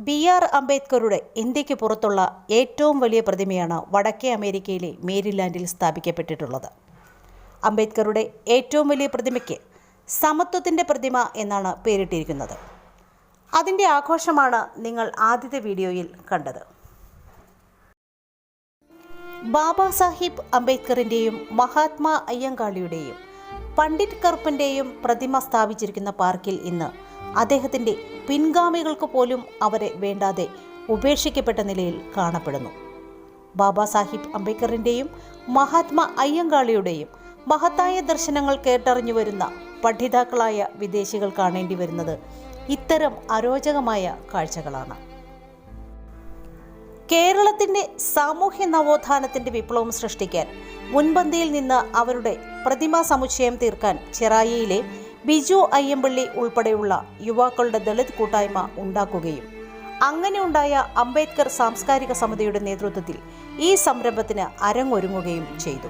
BR. അംബേദ്കറുടെ ഇന്ത്യക്ക് പുറത്തുള്ള ഏറ്റവും വലിയ പ്രതിമയാണ് വടക്കേ അമേരിക്കയിലെ മേരിലാൻഡിൽ സ്ഥാപിക്കപ്പെട്ടിട്ടുള്ളത്. അംബേദ്കറുടെ ഏറ്റവും വലിയ പ്രതിമയ്ക്ക് സമത്വത്തിൻ്റെ പ്രതിമ എന്നാണ് പേരിട്ടിരിക്കുന്നത്. അതിൻ്റെ ആഘോഷമാണ് നിങ്ങൾ ആദ്യത്തെ വീഡിയോയിൽ കണ്ടത്. ബാബാ സാഹിബ് അംബേദ്കറിൻ്റെയും മഹാത്മാ അയ്യങ്കാളിയുടെയും പണ്ഡിറ്റ് കറുപ്പൻ്റെയും പ്രതിമ സ്ഥാപിച്ചിരിക്കുന്ന പാർക്കിൽ ഇന്ന് അദ്ദേഹത്തിൻ്റെ പിൻഗാമികൾക്ക് പോലും അവരെ വേണ്ടാതെ ഉപേക്ഷിക്കപ്പെട്ട നിലയിൽ കാണപ്പെടുന്നു. ബാബാ സാഹിബ് അംബേദ്കറിൻ്റെയും മഹാത്മാ അയ്യങ്കാളിയുടെയും മഹത്തായ ദർശനങ്ങൾ കേട്ടറിഞ്ഞു വരുന്ന പഠിതാക്കളായ വിദേശികൾ കാണേണ്ടി വരുന്നത് ഇത്തരം അരോചകമായ കാഴ്ചകളാണ്. കേരളത്തിൻ്റെ സാമൂഹ്യ നവോത്ഥാനത്തിൻ്റെ വിപ്ലവം സൃഷ്ടിക്കാൻ മുൻപന്തിയിൽ നിന്ന് അവരുടെ പ്രതിമാ സമുച്ചയം തീർക്കാൻ ചെറായിയിലെ ബിജു അയ്യമ്പള്ളി ഉൾപ്പെടെയുള്ള യുവാക്കളുടെ ദളിത് കൂട്ടായ്മ ഉണ്ടാക്കുകയും അങ്ങനെ ഉണ്ടായ അംബേദ്കർ സാംസ്കാരിക സമിതിയുടെ നേതൃത്വത്തിൽ ഈ സംരംഭത്തിന് അരങ്ങൊരുങ്ങുകയും ചെയ്തു.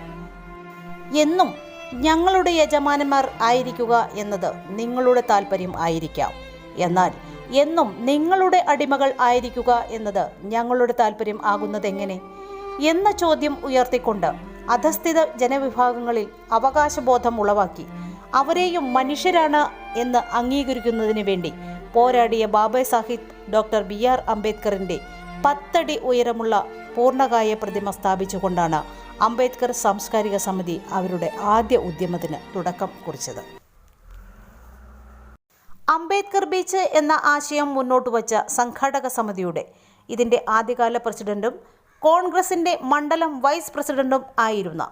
എന്നും ഞങ്ങളുടെ യജമാനന്മാർ ആയിരിക്കുക എന്നത് നിങ്ങളുടെ താല്പര്യം ആയിരിക്കാം, എന്നാൽ എന്നും നിങ്ങളുടെ അടിമകൾ ആയിരിക്കുക എന്നത് ഞങ്ങളുടെ താല്പര്യം ആകുന്നതെങ്ങനെ എന്ന ചോദ്യം ഉയർത്തിക്കൊണ്ട് അധസ്ഥിത ജനവിഭാഗങ്ങളിൽ അവകാശബോധം ഉളവാക്കി അവരെയും മനുഷ്യരാണ് എന്ന് അംഗീകരിക്കുന്നതിന് വേണ്ടി പോരാടിയ ബാബാ സാഹിബ് ഡോക്ടർ ബി.ആർ. അംബേദ്കറിൻ്റെ 10 അടി ഉയരമുള്ള പൂർണ്ണകായ പ്രതിമ സ്ഥാപിച്ചുകൊണ്ടാണ് അംബേദ്കർ സാംസ്കാരിക സമിതി അവരുടെ ആദ്യ ഉദ്യമത്തിന് തുടക്കം കുറിച്ചത്. അംബേദ്കർ ബീച്ച് എന്ന ആശയം മുന്നോട്ട് വച്ച സംഘാടക സമിതിയുടെ ഇതിൻ്റെ ആദ്യകാല പ്രസിഡന്റും കോൺഗ്രസിൻ്റെ മണ്ഡലം വൈസ് പ്രസിഡന്റും ആയിരുന്ന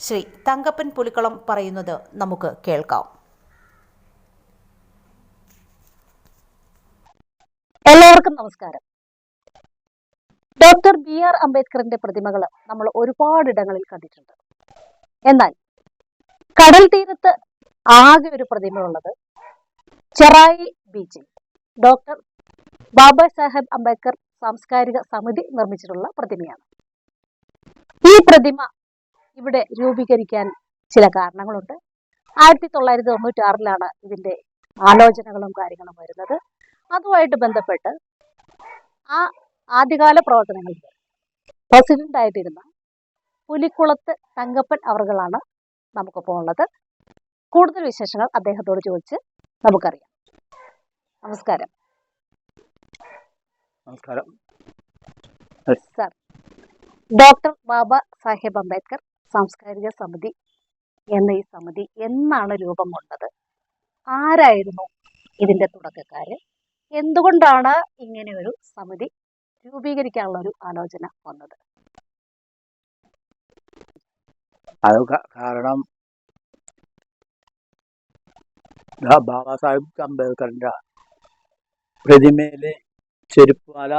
ശ്രീ തങ്കപ്പൻ പുലിക്കളം പറയുന്നത് നമുക്ക് കേൾക്കാം. എല്ലാവർക്കും നമസ്കാരം. Doctor BR. അംബേദ്കറിന്റെ പ്രതിമകൾ നമ്മൾ ഒരുപാടിടങ്ങളിൽ കണ്ടിട്ടുണ്ട്. എന്നാൽ കടൽ തീരത്ത് ആകെ ഒരു പ്രതിമ ഉള്ളത് ചെറായി ബീച്ചിൽ ഡോക്ടർ ബാബാ സാഹേബ് അംബേദ്കർ സാംസ്കാരിക സമിതി നിർമ്മിച്ചിട്ടുള്ള പ്രതിമയാണ്. ഈ പ്രതിമ ഇവിടെ രൂപീകരിക്കാൻ ചില കാരണങ്ങളുണ്ട്. 1996 ഇതിന്റെ ആലോചനകളും കാര്യങ്ങളും വരുന്നത്. അതുമായിട്ട് ബന്ധപ്പെട്ട് ആ ആദ്യകാല പ്രവർത്തനങ്ങളിൽ പ്രസിഡന്റ് ആയിട്ടിരുന്ന പുലിക്കുളത്ത് തങ്കപ്പൻ അവർകളാണ് നമുക്കിപ്പോൾ ഉള്ളത്. കൂടുതൽ വിശേഷങ്ങൾ അദ്ദേഹത്തോട് ചോദിച്ച് നമുക്കറിയാം. നമസ്കാരം. നമസ്കാരം സർ, ഡോക്ടർ ബാബാ സാഹേബ് അംബേദ്കർ സാംസ്കാരിക സമിതി എന്ന ഈ സമിതി എന്നാണ് രൂപം കൊണ്ടത്? ആരായിരുന്നു ഇതിന്റെ തുടക്കക്കാര്? എന്തുകൊണ്ടാണ് ഇങ്ങനെ ഒരു സമിതി രൂപീകരിക്കാനുള്ള ഒരു ആലോചന വന്നത്? അത് കാരണം ബാബാ സാഹിബ് അംബേദ്കറിന്റെ പ്രതിമയില് ചെരുപ്പുമാല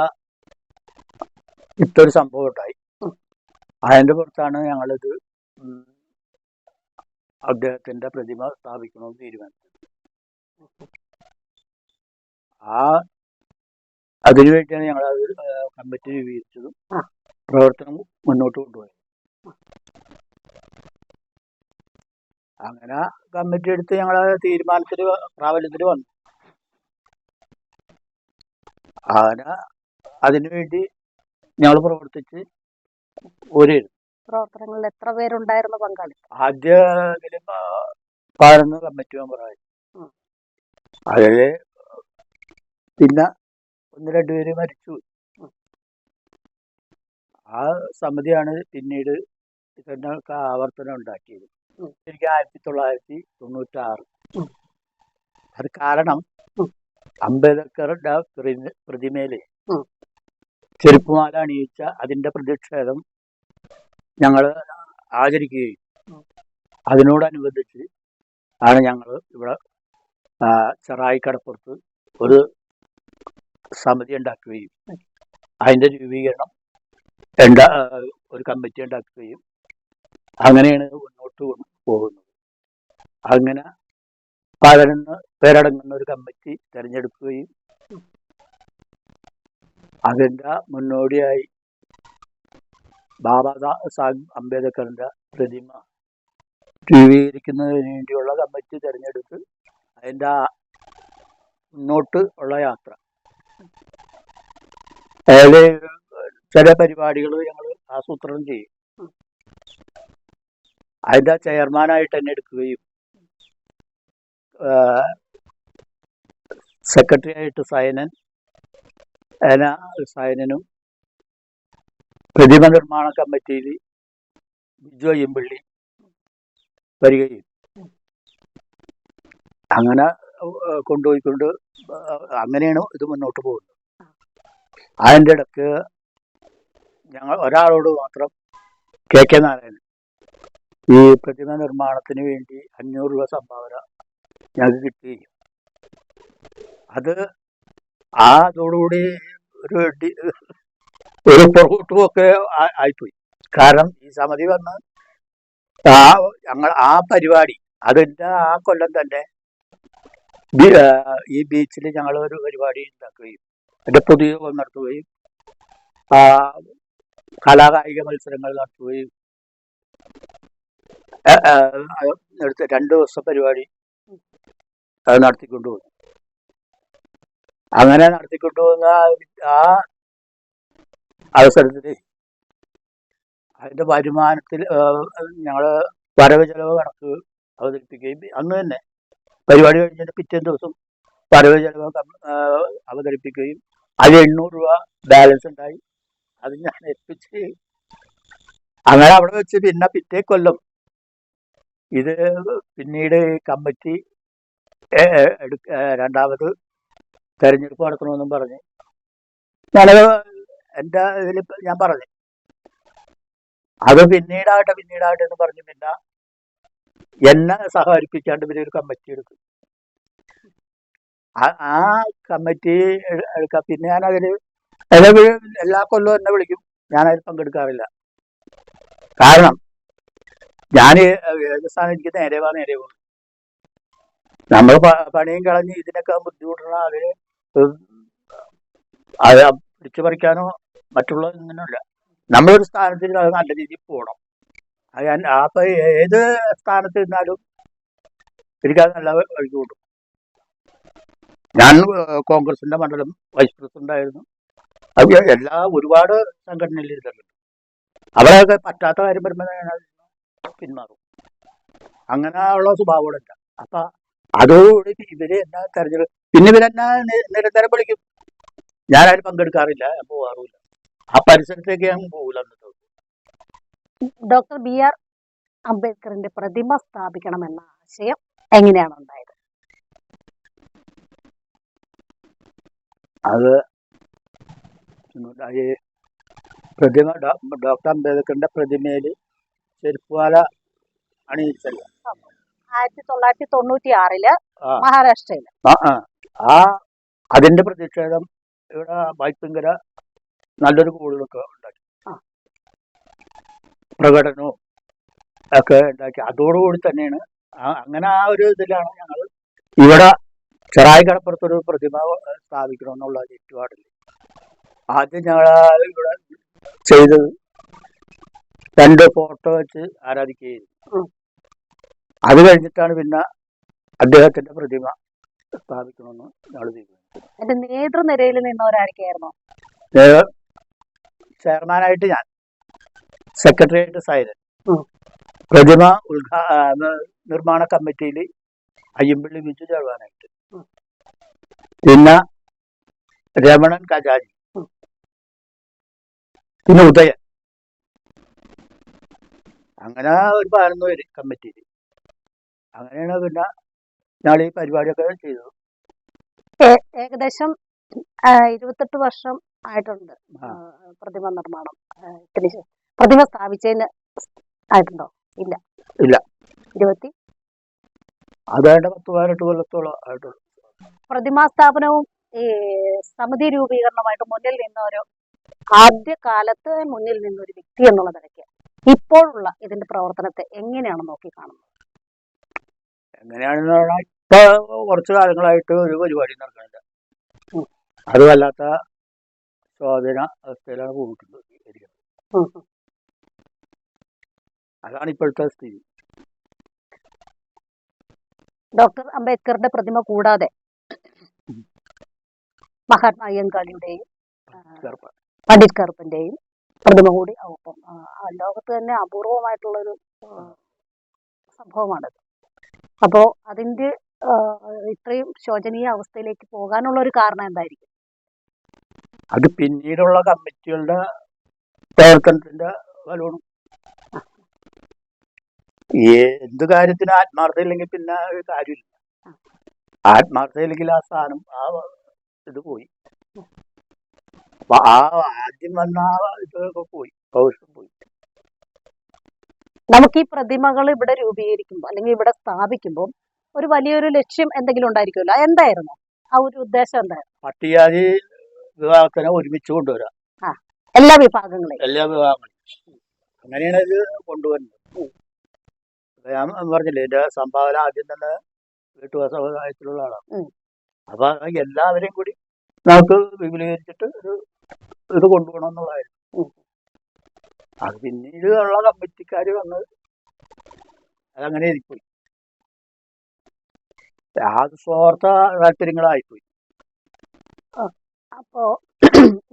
ഇട്ടൊരു സംഭവം ഉണ്ടായി. അതിന്റെ പുറത്താണ് ഞങ്ങളിത് അദ്ദേഹത്തിന്റെ പ്രതിമ സ്ഥാപിക്കണമെന്ന് തീരുമാനിച്ചത്. അതിനുവേണ്ടിയാണ് ഞങ്ങളത് കമ്മിറ്റി രൂപീകരിച്ചതും പ്രവർത്തനം മുന്നോട്ട് കൊണ്ടുപോയത്. അങ്ങനെ കമ്മിറ്റി എടുത്ത് ഞങ്ങളെ തീരുമാനത്തിന് പ്രാബല്യത്തിൽ വന്നു. അങ്ങനെ അതിനുവേണ്ടി ഞങ്ങൾ പ്രവർത്തിച്ച് പ്രവർത്തനങ്ങളിൽ എത്ര പേരുണ്ടായിരുന്നു പങ്കാളി? ആദ്യ 11 കമ്മിറ്റി മെമ്പറായി. അതില് പിന്നെ 1-2 പേര് മരിച്ചു. ആ സമിതിയാണ് പിന്നീട് ഇതിനൊക്കെ ആവർത്തനം ഉണ്ടാക്കിയത്. എനിക്ക് 1996. അത് കാരണം അംബേദ്കറുടെ പ്രതിമയില് ചെരുപ്പുമാല അണിയിച്ച അതിന്റെ പ്രതിഷേധം ഞങ്ങൾ ആചരിക്കുകയും അതിനോടനുബന്ധിച്ച് ആണ് ഞങ്ങൾ ഇവിടെ ചെറായി കടപ്പുറത്ത് ഒരു സമിതി ഉണ്ടാക്കുകയും അതിന്റെ രൂപീകരണം ഒരു കമ്മിറ്റി ഉണ്ടാക്കുകയും അങ്ങനെയാണ് മുന്നോട്ട് പോകുന്നത്. അങ്ങനെ 11 പേരടങ്ങുന്ന ഒരു കമ്മിറ്റി തിരഞ്ഞെടുക്കുകയും അതിന്റെ മുന്നോടിയായി ബാബാ സാഹിബ് അംബേദ്കറിന്റെ പ്രതിമ രൂപീകരിക്കുന്നതിന് വേണ്ടിയുള്ള കമ്മിറ്റി തിരഞ്ഞെടുത്ത് അതിൻ്റെ മുന്നോട്ട് ഉള്ള യാത്ര അതായത് ചില പരിപാടികൾ ഞങ്ങൾ ആസൂത്രണം ചെയ്യും. അതിന്റെ ചെയർമാനായിട്ട് എന്നെ എടുക്കുകയും സെക്രട്ടറി ആയിട്ട് സൈനനും പ്രതിമ നിർമ്മാണ കമ്മിറ്റിയിൽ ബിജു അയ്യമ്പള്ളി വരികയും അങ്ങനെ കൊണ്ടുപോയിക്കൊണ്ട് അങ്ങനെയാണ് ഇത് മുന്നോട്ട് പോകുന്നത്. അതിൻ്റെ ഇടയ്ക്ക് ഞങ്ങൾ ഒരാളോട് മാത്രം കെ നാരായണൻ ഈ പ്രതിമ നിർമ്മാണത്തിന് വേണ്ടി 500 രൂപ സംഭാവന ഞങ്ങൾക്ക് കിട്ടുകയും അത് അതോടുകൂടി ഒരു പുറകോട്ടും ഒക്കെ ആയിപ്പോയി. കാരണം ഈ സമിതി വന്ന് ഞങ്ങൾ ആ പരിപാടി അതിൻ്റെ ആ കൊല്ലം തന്നെ ഈ ബീച്ചിൽ ഞങ്ങൾ ഒരു പരിപാടി ഉണ്ടാക്കുകയും അതിൻ്റെ പൊതുയോഗം നടത്തുകയും കലാകായിക മത്സരങ്ങൾ നടത്തുകയും എടുത്ത് 2 ദിവസം പരിപാടി അത് നടത്തിക്കൊണ്ടുപോകും. അങ്ങനെ നടത്തിക്കൊണ്ടുപോകുന്ന ആ അവസരത്തിൽ അതിൻ്റെ വരുമാനത്തിൽ ഞങ്ങൾ വരവ് ചെലവ് കണക്ക് അവതരിപ്പിക്കുകയും അന്ന് തന്നെ പരിപാടി കഴിഞ്ഞതിന് പിറ്റേ ദിവസം വരവ് ചെലവ് അവതരിപ്പിക്കുകയും അതിൽ 800 രൂപ ബാലൻസ് ഉണ്ടായി. അത് ഞാൻ ഏൽപ്പിച്ച് അങ്ങനെ അവിടെ വെച്ച് പിന്നെ പിറ്റേ കൊല്ലം ഇത് പിന്നീട് കമ്മിറ്റി രണ്ടാമത് തെരഞ്ഞെടുപ്പ് നടത്തണമെന്നും പറഞ്ഞ് ഞാനത് എൻ്റെ ഇതിൽ ഞാൻ പറഞ്ഞു അത് പിന്നീടാകട്ടെ എന്ന് പറഞ്ഞു. പിന്നെ എന്നെ സഹകരിപ്പിക്കാണ്ട് പിന്നെ ഒരു കമ്മിറ്റി എടുക്കും. ആ കമ്മിറ്റി എടുക്കാം. പിന്നെ ഞാനതിൽ എല്ലാ കൊല്ലവും എന്നെ വിളിക്കും. ഞാനതിൽ പങ്കെടുക്കാറില്ല. കാരണം ഞാൻ ഏത് സ്ഥാനം എനിക്ക് നേരെ പോകും. നമ്മൾ പണിയും കളഞ്ഞ് ഇതിനൊക്കെ ബുദ്ധിമുട്ടുള്ള അതിന് അത് പിടിച്ചു പറിക്കാനോ മറ്റുള്ള ഇങ്ങനെയല്ല. നമ്മളൊരു സ്ഥാനത്തിൽ അത് നല്ല രീതിയിൽ പോകണം. അപ്പൊ ഏത് സ്ഥാനത്ത് ഇരുന്നാലും എനിക്കത് നല്ല വഴിക്ക് കൊണ്ടു. ഞാൻ കോൺഗ്രസിന്റെ മണ്ഡലം വൈസ് പ്രസിഡന്റ് ആയിരുന്നു. അത് ഒരുപാട് സംഘടനയിൽ ഇരുന്നിട്ടുണ്ട്. അവരൊക്കെ പറ്റാത്ത കാര്യം വരുമ്പോൾ പിന്മാറും. അങ്ങനെ ഉള്ള സ്വഭാവമില്ല. അപ്പൊ അതോടുകൂടി ഇവര് എന്നാ തെരഞ്ഞെടുപ്പ് പിന്നെ ഇവരെന്നാ നിരന്തരം വിളിക്കും. ഞാനതിൽ പങ്കെടുക്കാറില്ല, ഞാൻ പോകാറില്ല. ആ പരിസരത്തേക്ക് ഞാൻ പോകില്ല. ഡോക്ടർ BR അംബേദ്കറിന്റെ പ്രതിമ സ്ഥാപിക്കണമെന്ന ആശയം എങ്ങനെയാണ് ഉണ്ടായത്? അത് പ്രതിമ ഡോക്ടർ അംബേദ്കറിന്റെ പ്രതിമയില് ചെരുപ്പുമാല അണിയിച്ചല്ല 1996 മഹാരാഷ്ട്രയില് അതിന്റെ പ്രതിഷേധം ഇവിടെ വൈപ്പിങ്കര നല്ലൊരു കൂടുതലൊക്കെ ഉണ്ടാക്കി, പ്രകടനവും ഒക്കെ ഉണ്ടാക്കി. അതോടുകൂടി തന്നെയാണ് അങ്ങനെ ആ ഒരു ഇതിലാണ് ഞങ്ങൾ ഇവിടെ ചെറായി കടപ്പുറത്തൊരു പ്രതിമ സ്ഥാപിക്കണമെന്നുള്ള ചുറ്റുപാടില്ല. ആദ്യം ഞങ്ങൾ ഇവിടെ ചെയ്തത് 2 ഫോട്ടോ വെച്ച് ആരാധിക്കുകയായിരുന്നു. അത് കഴിഞ്ഞിട്ടാണ് പിന്നെ അദ്ദേഹത്തിന്റെ പ്രതിമ സ്ഥാപിക്കണമെന്ന് ഞങ്ങൾ തീരുമാനിച്ചത്. എന്റെ നേതൃനിരയിൽ നിന്നവരായിരിക്കായിരുന്നു? ചെയർമാനായിട്ട് ഞാൻ, സെക്രട്ടറി ആയിട്ട് സൈനൻ, പ്രതിമ നിർമ്മാണ കമ്മിറ്റിയിൽ അയ്യമ്പള്ളി ബിജു ചെയർമാനായിട്ട്, പിന്നെ രമണൻ കജാജി, പിന്നെ ഉദയൻ, അങ്ങനെ ഒരു 11 പേര് കമ്മിറ്റിയിൽ. അങ്ങനെയാണ് പിന്നെ ഞങ്ങൾ ഈ പരിപാടിയൊക്കെ ചെയ്തത്. ഏകദേശം 28 വർഷം ആയിട്ടുണ്ട് പ്രതിമ നിർമ്മാണം. പ്രതിമ സ്ഥാപിച്ചതിന് ആയിട്ടുണ്ടോ? ഇല്ല. 20 അതായത് 10-18 കൊല്ലത്തോളം ആയിട്ടുള്ളൂ. പ്രതിമാ സ്ഥാപനവും ഈ സമിതി രൂപീകരണമായിട്ട് മുന്നിൽ നിന്നൊരു ആദ്യ കാലത്ത് മുന്നിൽ നിന്നൊരു വ്യക്തി എന്നുള്ള നിലയ്ക്ക് ഇപ്പോഴുള്ള ഇതിന്റെ പ്രവർത്തനത്തെ എങ്ങനെയാണ് നോക്കി കാണുന്നത്? എങ്ങനെയാണെന്ന് പറഞ്ഞാൽ ഇപ്പൊ കുറച്ചു കാലങ്ങളായിട്ട് ഒരു പരിപാടി നടക്കുന്നില്ല. അത് വല്ലാത്ത സ്വാധീന അവസ്ഥയിലാണ് പോയിട്ടുള്ളത്. അതാണ് ഇപ്പോഴത്തെ സ്ഥിതി. ഡോക്ടർ അംബേദ്കറുടെ പ്രതിമ കൂടാതെ മഹാത്മാ അയ്യങ്കാളിയുടെയും പണ്ഡിറ്റ് കറുപ്പന്റെയും പ്രതിമ കൂടി ഒപ്പം ലോകത്ത് തന്നെ അപൂർവമായിട്ടുള്ളൊരു സംഭവമാണിത്. അപ്പോൾ അതിന്റെ ഇത്രയും ശോചനീയ അവസ്ഥയിലേക്ക് പോകാനുള്ള ഒരു കാരണം എന്തായിരിക്കും? അത് പിന്നീടുള്ള കമ്മിറ്റികളുടെ പ്രവർത്തനത്തിന്റെ ഫലമാണ്. എന്ത് കാര്യത്തിനും ആത്മാർത്ഥത ഇല്ലെങ്കിൽ പിന്നെ ഒരു കാര്യമില്ല. ആത്മാർത്ഥത ഇല്ലെങ്കിൽ ആ സ്ഥാനം ഇത് പോയി. അപ്പൊ ആദ്യം വന്ന ഇതൊക്കെ പോയി, പൗരുഷം പോയി. നമുക്ക് ഈ പ്രതിമകൾ ഇവിടെ രൂപീകരിക്കുമ്പോൾ അല്ലെങ്കിൽ ഇവിടെ സ്ഥാപിക്കുമ്പോൾ ഒരു വലിയൊരു ലക്ഷ്യം എന്തെങ്കിലും ഉണ്ടായിരിക്കുമല്ലോ. എന്തായിരുന്നു ആ ഒരു ഉദ്ദേശം? എന്തായിരുന്നു? പട്ടികജാതി വിഭാഗത്തിനെ ഒരുമിച്ച് കൊണ്ടുവരാം, എല്ലാ വിഭാഗങ്ങളെയും. എല്ലാ വിഭാഗങ്ങളും. അങ്ങനെയാണ് ഇത് കൊണ്ടുവരുന്നത്. ഞാൻ പറഞ്ഞില്ലേ, എന്റെ സംഭാവന ആദ്യം തന്നെ വീട്ടുവാസ സമുദായത്തിലുള്ള ആളാണ്. അപ്പൊ എല്ലാവരെയും കൂടി നമുക്ക് വിപുലീകരിച്ചിട്ട് ഇത് കൊണ്ടുപോകണം എന്നുള്ളതായിരുന്നു. അത് പിന്നീട് ഉള്ള കമ്മിറ്റിക്കാര് വന്ന് അതങ്ങനെ ഇരിപ്പോയി. അത് സ്വാർത്ഥ താല്പര്യങ്ങളായിപ്പോയി. അപ്പോ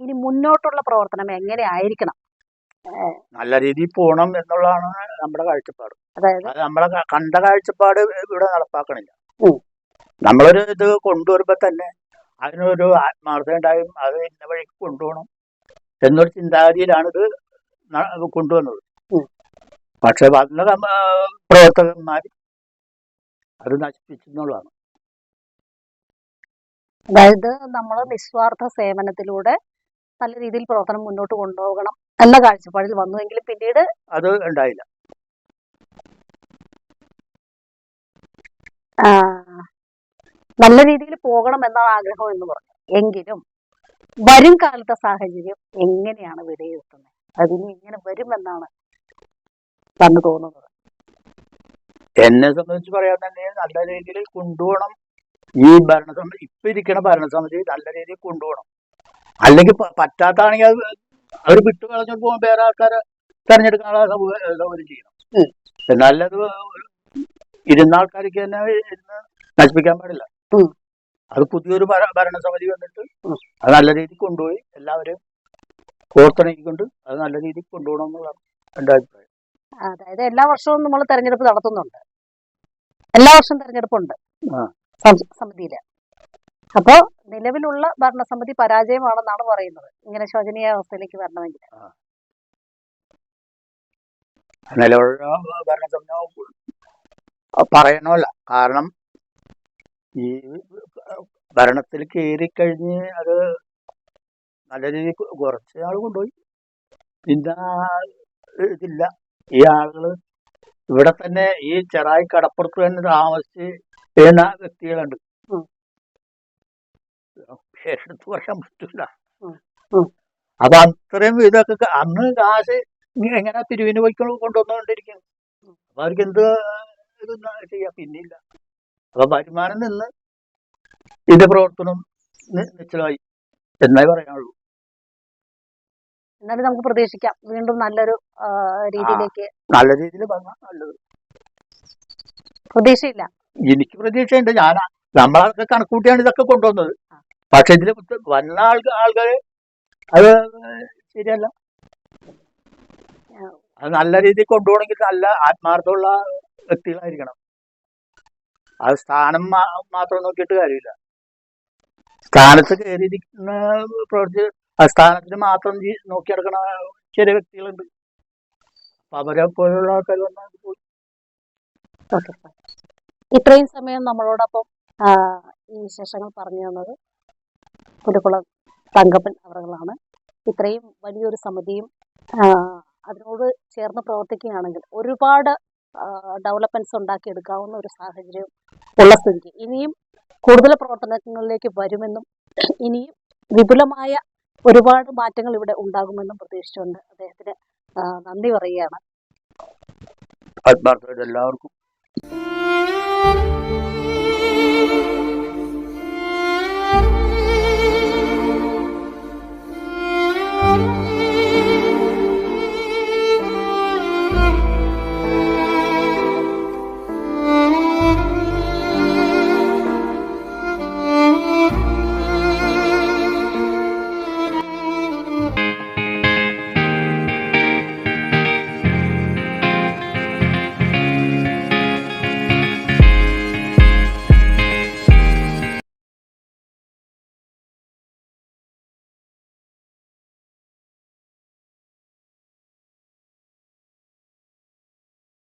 ഇനി മുന്നോട്ടുള്ള പ്രവർത്തനം എങ്ങനെ ആയിരിക്കണം? നല്ല രീതിയിൽ പോകണം എന്നുള്ളതാണ് നമ്മുടെ കാഴ്ചപ്പാട്. അതായത് അത് നമ്മളെ കണ്ട കാഴ്ചപ്പാട് ഇവിടെ നടപ്പാക്കണില്ല. നമ്മളൊരു ഇത് കൊണ്ടുവരുമ്പോ തന്നെ അതിനൊരു ആത്മാർത്ഥത ഉണ്ടായും, അത് ഇന്ന വഴിക്ക് കൊണ്ടുപോകണം എന്നൊരു ചിന്താഗതിയിലാണ് ഇത് കൊണ്ടുവന്നത്. പക്ഷെ വന്ന പ്രവർത്തകന്മാർ അത് നശിപ്പിച്ചെന്നുള്ളതാണ്. അതായത് നമ്മൾ നിസ്വാർത്ഥ സേവനത്തിലൂടെ നല്ല രീതിയിൽ പ്രവർത്തനം മുന്നോട്ട് കൊണ്ടുപോകണം എന്ന കാഴ്ചപ്പാടിൽ വന്നുവെങ്കിലും പിന്നീട് അത് ഉണ്ടായില്ല. നല്ല രീതിയിൽ പോകണം എന്നാണ് ആഗ്രഹം എന്ന് പറഞ്ഞു. എങ്കിലും വരും കാലത്തെ സാഹചര്യം എങ്ങനെയാണ് വിലയിരുത്തുന്നത്? അതിന് എങ്ങനെ വരുമെന്നാണ് തന്നെ തോന്നുന്നത്? എന്നെ സംബന്ധിച്ച് പറയാൻ തന്നെ നല്ല രീതിയിൽ കൊണ്ടുപോകണം. ഈ ഭരണസമിതി ഇപ്പൊ ഇരിക്കുന്ന ഭരണസമിതി നല്ല രീതിയിൽ കൊണ്ടുപോകണം. അല്ലെങ്കിൽ പറ്റാത്താണെങ്കിൽ അവർ വിട്ടു കളഞ്ഞിട്ട് പോകാൻ വേറെ ആൾക്കാരെ തെരഞ്ഞെടുക്കാനുള്ള സൗകര്യം ചെയ്യണം. എന്നാലത് ഇരുന്ന ആൾക്കാർക്ക് തന്നെ നശിപ്പിക്കാൻ പാടില്ല. അത് പുതിയൊരു ഭരണസമിതി വന്നിട്ട് അത് നല്ല രീതിയിൽ കൊണ്ടുപോയി എല്ലാവരെയും കോർത്തിണക്കിക്കൊണ്ട് അത് നല്ല രീതിയിൽ കൊണ്ടുപോകണം എന്നുള്ളതാണ് എൻ്റെ അഭിപ്രായം. അതായത് എല്ലാ വർഷവും നമ്മൾ തെരഞ്ഞെടുപ്പ് നടത്തുന്നുണ്ട്, എല്ലാ വർഷവും തെരഞ്ഞെടുപ്പുണ്ട് സമിതിയില്. അപ്പോ നിലവിലുള്ള ഭരണസമിതി പരാജയമാണെന്നാണ് പറയുന്നത്, ഇങ്ങനെ ശോചനീയ അവസ്ഥയിലേക്ക് വരണമെങ്കിൽ. നിലവിലുള്ള ഭരണസമിതി പറയണമല്ല, കാരണം ഈ ഭരണത്തിൽ കയറിക്കഴിഞ്ഞ് അത് നല്ല രീതിയിൽ കുറച്ച് ആൾ കൊണ്ടുപോയി, പിന്നെ ഇതില്ല. ഈ ആളുകള് ഇവിടെ തന്നെ ഈ ചെറായി കടപ്പുറത്ത് തന്നെ താമസിച്ച് ചെയ്യുന്ന വ്യക്തികളുണ്ട്. പേരെടുത്ത് പറയാൻ പറ്റില്ല. അപ്പൊ അത്രയും ഇതൊക്കെ അന്ന് കാശ് എങ്ങനെ പിരിവിന് പോയി കൊണ്ടുവന്നുകൊണ്ടിരിക്കുന്നു. അപ്പൊ അവർക്ക് എന്ത് ഇത് ചെയ്യാം? പിന്നില്ല. അപ്പൊ വരുമാനം നിന്ന് ഇതിന്റെ പ്രവർത്തനം നിശ്ചലമായി എന്നേ പറയാനുള്ളൂ. എന്നാലും നമുക്ക് പ്രതീക്ഷിക്കാം വീണ്ടും നല്ലൊരു രീതിയിലേക്ക്. നല്ല രീതിയിൽ വന്നാൽ നല്ലത്. പ്രതീക്ഷയില്ല. എനിക്ക് പ്രതീക്ഷയുണ്ട്. നമ്മളൊക്കെ കണക്കൂട്ടിയാണ് ഇതൊക്കെ കൊണ്ടുവന്നത്. പക്ഷെ ഇതിൽ വന്ന ആൾക്കാര് അത് ശരിയല്ല. അത് നല്ല രീതിയിൽ കൊണ്ടുപോകണമെങ്കിൽ നല്ല ആത്മാർത്ഥമുള്ള വ്യക്തികളായിരിക്കണം. അത് സ്ഥാനം മാത്രം നോക്കിയിട്ട് കാര്യമില്ല. സ്ഥാനത്ത് കയറിയിരിക്കുന്ന പ്രവർത്തി ആ സ്ഥാനത്തിന് മാത്രം നോക്കി നടക്കണ ചില വ്യക്തികളുണ്ട്. അപ്പൊ അവരെ പോലുള്ള ആൾക്കാർ വന്നാൽ പോയി. ഇത്രയും സമയം നമ്മളോടൊപ്പം ഈ വിശേഷങ്ങൾ പറഞ്ഞു തന്നത് പുലിക്കുളം തങ്കപ്പൻ അവറുകളാണ്. ഇത്രയും വലിയൊരു സമിതിയും അതിനോട് ചേർന്ന് പ്രവർത്തിക്കുകയാണെങ്കിൽ ഒരുപാട് ഡെവലപ്മെന്റ്സ് ഉണ്ടാക്കിയെടുക്കാവുന്ന ഒരു സാഹചര്യം ഉള്ള സ്ഥിതിക്ക് ഇനിയും കൂടുതൽ പ്രവർത്തനങ്ങളിലേക്ക് വരുമെന്നും ഇനിയും വിപുലമായ ഒരുപാട് മാറ്റങ്ങൾ ഇവിടെ ഉണ്ടാകുമെന്നും പ്രതീക്ഷിച്ചുകൊണ്ട് അദ്ദേഹത്തിന് നന്ദി പറയുകയാണ്. എല്ലാവർക്കും